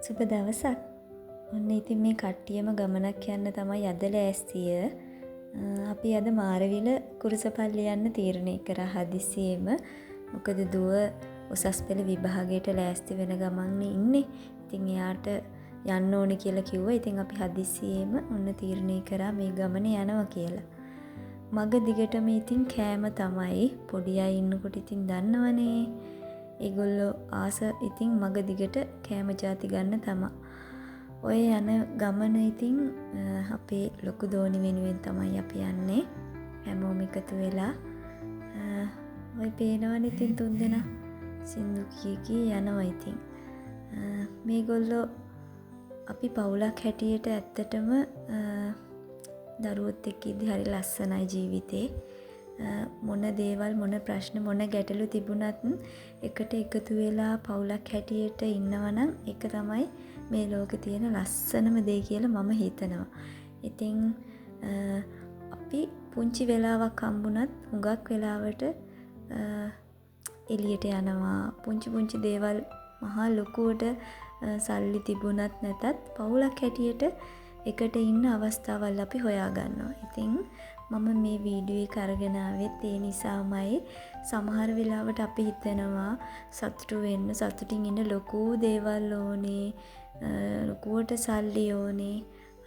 සුබ දවසක්. ඔන්න ඉතින් මේ කට්ටියම ගමනක් යන්න තමයි අද ලෑස්තිය. අපි අද මාරවිල කුරුසපල්ලි යන්න තීරණය කරා හදිසියෙම. මොකද දුව උසස් පෙළ විභාගයට ලෑස්ති වෙන ගමන්නේ ඉන්නේ. ඉතින් එයාට යන්න ඕනේ කියලා කිව්වා. ඉතින් අපි හදිසියෙම ඔන්න තීරණය කරා මේ ගමනේ යනවා කියලා. මග දිගටම ඉතින් කෑම තමයි. පොඩි අය ඉන්නකොට ඉතින් දන්නවනේ. ඒගොල්ලෝ ආස ඉතින් මග දිගට කෑම ಜಾති ගන්න තමා. ඔය යන ගමන ඉතින් අපේ ලොකු දෝනි වෙනුවෙන් තමයි අපි යන්නේ. හැමෝම එකතු වෙලා ඔය පේනවනේ ඉතින් තුන්දෙනා සින්දු කී යනවා ඉතින්. මේගොල්ලෝ අපි පවුලක් හැටියට ඇත්තටම දරුවොත් එක්ක ඉදි හරි ලස්සනයි ජීවිතේ. මොන දේවල් මොන ප්‍රශ්න මොන ගැටලු තිබුණත් එකට එකතු වෙලා පවුලක් හැටියට ඉන්නවනම් ඒක තමයි මේ ලෝකේ තියෙන ලස්සනම දේ කියලා මම හිතනවා. ඉතින් අපි පුංචි වෙලාවක් හම්බුණත් හුඟක් වෙලාවට එළියට යනවා. පුංචි දේවල් මහා ලොකුවට සල්ලි තිබුණත් නැතත් පවුලක් හැටියට එකට ඉන්න අවස්ථාවල් අපි හොයා ගන්නවා. ඉතින් මම මේ වීඩියෝ එක අරගෙන ආවෙත් ඒ නිසාමයි. සමහර වෙලාවට අපි හිතනවා සතුටු වෙන්න සතුටින් ඉන්න ලොකු දේවල් ඕනේ, ලොකුවට සල්ලි ඕනේ.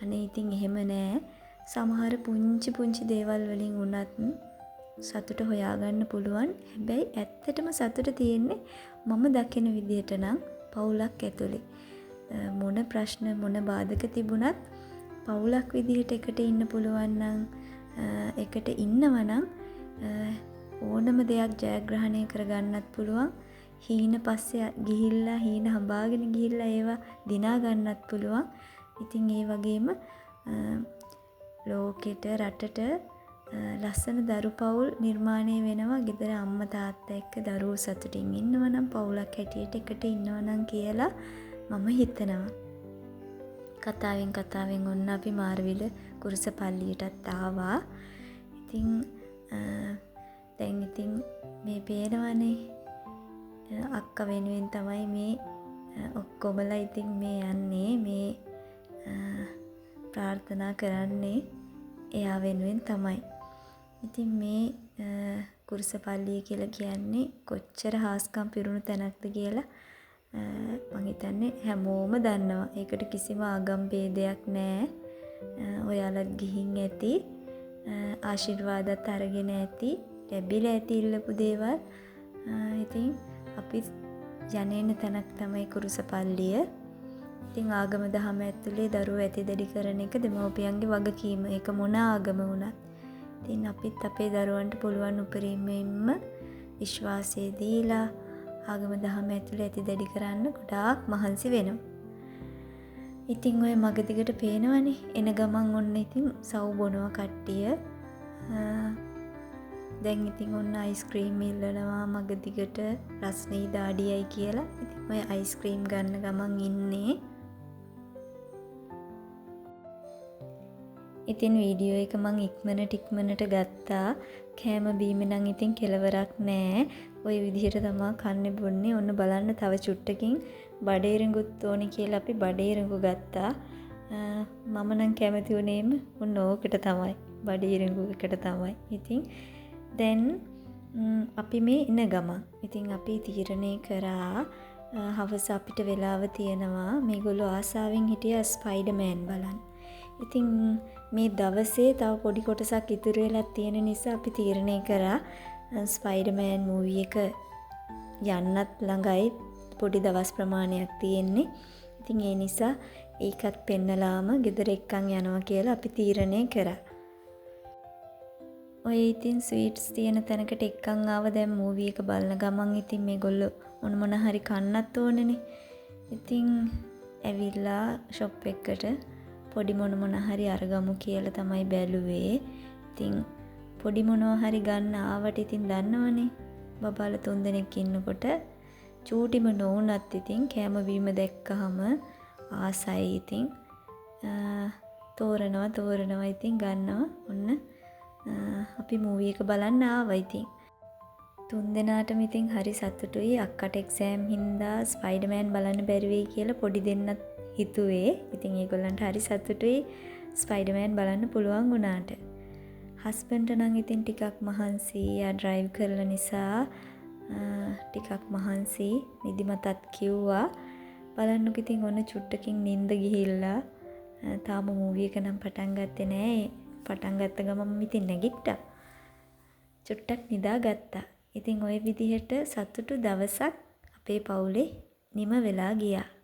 අනේ ඉතින් එහෙම නෑ. සමහර පුංචි දේවල් වලින් වුණත් සතුට හොයාගන්න පුළුවන්. හැබැයි ඇත්තටම සතුට තියෙන්නේ මම දකින විදිහට නම් පවුලක් ඇතුලේ. මොන ප්‍රශ්න මොන බාධක තිබුණත් පවුලක් විදිහට එකට ඉන්න පුළුවන් නම් එකට ඉන්නවනම් ඕනම දෙයක් ජයග්‍රහණය කරගන්නත් පුළුවන්. හීන පස්සේ ගිහිල්ලා හීන හඹාගෙන ගිහිල්ලා ඒවා දිනා ගන්නත් පුළුවන්. ඉතින් ඒ වගේම ලෝකෙට රටට ලස්සන දරු පවුල් නිර්මාණය වෙනවා. ගෙදර අම්මා තාත්තා එක්ක දරුවෝ සතුටින් ඉන්නවනම් පවුලක් හැටියට එකට ඉන්නවනම් කියලා මම හිතනවා. කතාවෙන් ඔන්න අපි මාරවිල කුරුසපල්ලියටත් ආවා. ඉතින් දැන් ඉතින් මේ පේනවනේ අක්කා වෙනුවෙන් තමයි මේ ඔක්කොමලා ඉතින් මේ යන්නේ. මේ ප්‍රාර්ථනා කරන්නේ එයා වෙනුවෙන් තමයි. ඉතින් මේ කුරුසපල්ලිය කියලා කියන්නේ කොච්චර හාස්කම් පිරුණු තැනක්ද කියලා මං හිතන්නේ හැමෝම දන්නවා. ඒකට කිසිම ආගම් ભેදයක් නැහැ. ඔයාලත් ගිහින් ඇති. ආශිර්වාදත් අරගෙන ඇති. ලැබිලා ඇති ඉල්ලපු දේවල්. ඉතින් අපි යන්නේන තැනක් තමයි කුරුසපල්ලිය. ඉතින් ආගම දහම ඇතුලේ දරුවෝ ඇති දෙඩි කරන එක දෙමව්පියන්ගේ වගකීම. ඒක මොන ආගම වුණත්. ඉතින් අපිත් අපේ දරුවන්ට පුළුවන් උපරිමයෙන්ම විශ්වාසය දීලා ආගම දහම ඇතුලේ ඇති දෙඩි කරන්න ගොඩාක් මහන්සි වෙනවා. ඉතින් ඔය මග දිගට පේනවනේ එන ගමන් ඔන්න ඉතින් සව් බොනවා කට්ටිය. දැන් ඉතින් ඔන්න අයිස්ක්‍රීම් ඉල්ලනවා මග දිගට රස්නේ දාඩියයි කියලා. ඉතින් ඔය අයිස්ක්‍රීම් ගන්න ගමන් ඉන්නේ. ඉතින් වීඩියෝ එක මං ඉක්මනට ගත්තා. කෑම බීම නම් ඉතින් කෙලවරක් නෑ. ওই විදිහට තමයි කන්නේ බොන්නේ. ඔන්න බලන්න තව චුට්ටකින් බඩේරඟුත් ඕනි කියලා අපි බඩේරඟු ගත්තා. මම නම් කැමති වුණේම ඔන්න ඕකට තමයි. බඩේරඟු එකට තමයි. ඉතින් දැන් අපි මේ ඉන ගම. ඉතින් අපි තීරණය කරා හවස අපිට වෙලාව තියෙනවා. මේගොල්ලෝ ආසාවෙන් හිටියා ස්පයිඩර්මෑන් බලන්න. ඉතින් මේ දවසේ තව පොඩි කොටසක් ඉතුරු වෙලා තියෙන නිසා අපි තීරණය කරා ස්පයිඩර්මෑන් මූවි එක යන්නත් ළඟයි. පොඩි දවස් ප්‍රමාණයක් තියෙන්නේ. ඉතින් ඒ නිසා ඒකත් පෙන්නලාම ගෙදර එක්කන් යනවා කියලා අපි තීරණය කරා. ඔය ඉතින් ස්වීට්ස් තියෙන තැනකට එක්කන් ආව. දැන් මූවි එක බලන ගමන් ඉතින් මේගොල්ලෝ මොන හරි කන්නත් ඕනේනේ. ඉතින් ඇවිල්ලා ෂොප් එකකට පොඩි මොන හරි අරගමු කියලා තමයි බැලුවේ. ඉතින් පොඩි මොනවා හරි ගන්න ආවට ඉතින් දන්නවනේ. බබාලා 3 දෙනෙක් ඉන්නකොට චූටිම නොවුනත් ඉතින් කෑම බීම දැක්කහම ආසයි ඉතින් තෝරනවා ඉතින් ගන්නවා. ඔන්න අපි මූවි එක බලන්න ආවා ඉතින්. තුන්දෙනාටම ඉතින් හරි සතුටුයි. අක්කට එක්සෑම් හින්දා ස්පයිඩර්මෑන් බලන්න බැරි වෙයි කියලා පොඩි දෙන්නත් හිතුවේ. ඉතින් ඒගොල්ලන්ට හරි සතුටුයි ස්පයිඩර්මෑන් බලන්න පුළුවන් වුණාට. හස්බන්ඩ්ට නම් ඉතින් ටිකක් මහන්සි. එයා ඩ්‍රයිව් කරන නිසා ටිකක් මහන්සි. නිදිමතත් කිව්වා. බලන්නකො ඉතින් ඔන්න චුට්ටකින් නිින්ද ගිහිල්ලා තාම මූවි එක නම් පටන් ගත්තේ නෑ. පටන් ගත්ත ගමන් ඉතින් නැගිට්ටා. චුට්ටක් නිදා ගත්තා. ඉතින් ওই විදිහට සතුටු දවසක් අපේ පවුලේ නිම වෙලා ගියා.